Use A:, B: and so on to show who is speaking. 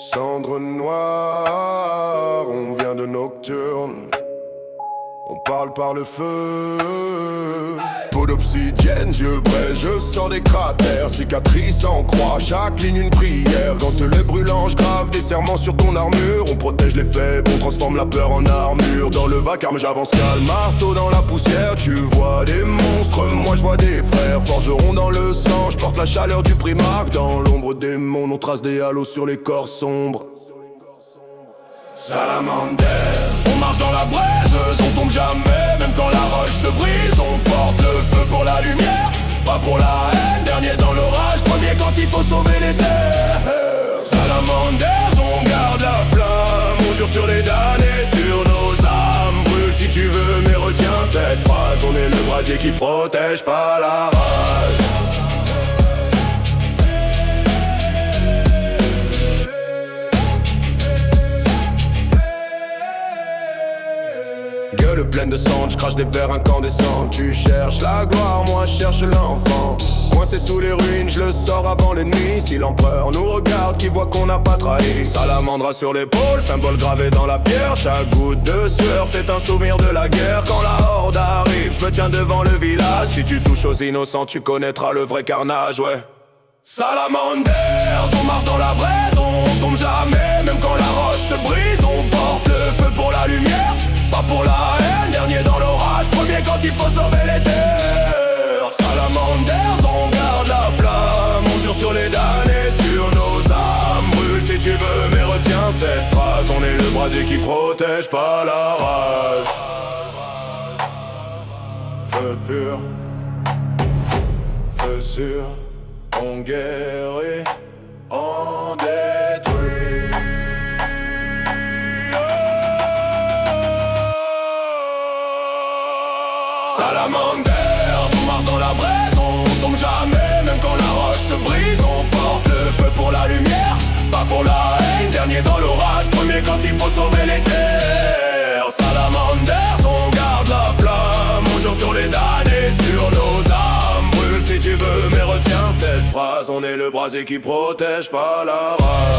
A: Cendre noire, on vient de nocturne. On parle par le feu. Peau d'obsidienne, yeux brés, je sors des cratères. Cicatrices en croix, chaque ligne une prière. Quand les brûlants, grave des serments sur ton armure. On protège les faibles, on transforme la peur en armure. Dans le vacarme, j'avance calme, marteau dans la poussière. Tu vois des monstres, moi je vois des frères. Forgerons dans le sang, je porte la chaleur du primarque. Dans l'ombre des mondes, on trace des halos sur les corps sombres. Salamander, on marche dans la braise, on tombe jamais. Même quand la roche se brise, on porte le feu pour la lumière. Pas pour la haine, dernier dans l'orage, premier quand il faut sauver les terres. Salamander, on garde la flamme, on jure sur les damnés, sur nos âmes. Brûle si tu veux, mais retiens cette phrase. On est le brasier qui protège pas la rage. Gueule pleine de sang, je crache des verres incandescents. Tu cherches la gloire, moi je cherche l'enfant. Coincé sous les ruines, je le sors avant l'ennemi. Si l'empereur nous regarde, qui voit qu'on n'a pas trahi. Salamandra sur l'épaule, symbole gravé dans la pierre. Chaque goutte de sueur, c'est un souvenir de la guerre. Quand la horde arrive, je me tiens devant le village. Si tu touches aux innocents, tu connaîtras le vrai carnage, ouais. Salamander, on marche dans la braise, on tombe jamais. Même quand la roche se brise, on porte le feu pour la lumière. Pas pour la haine, dernier dans l'orage, premier quand il faut sauver les terres. Salamanders, on garde la flamme, on jure sur les damnés, sur nos âmes. Brûle si tu veux, mais retiens cette phrase. On est le brasier qui protège pas la rage. Feu pur, feu sûr, on guérit, on détruit. Salamanders, on marche dans la braise, on tombe jamais. Même quand la roche se brise, on porte le feu pour la lumière. Pas pour la haine, dernier dans l'orage, premier quand il faut sauver les terres. Salamanders, on garde la flamme, on jure sur les damnés, sur nos âmes. Brûle si tu veux, mais retiens cette phrase. On est le brasier qui protège pas la rage.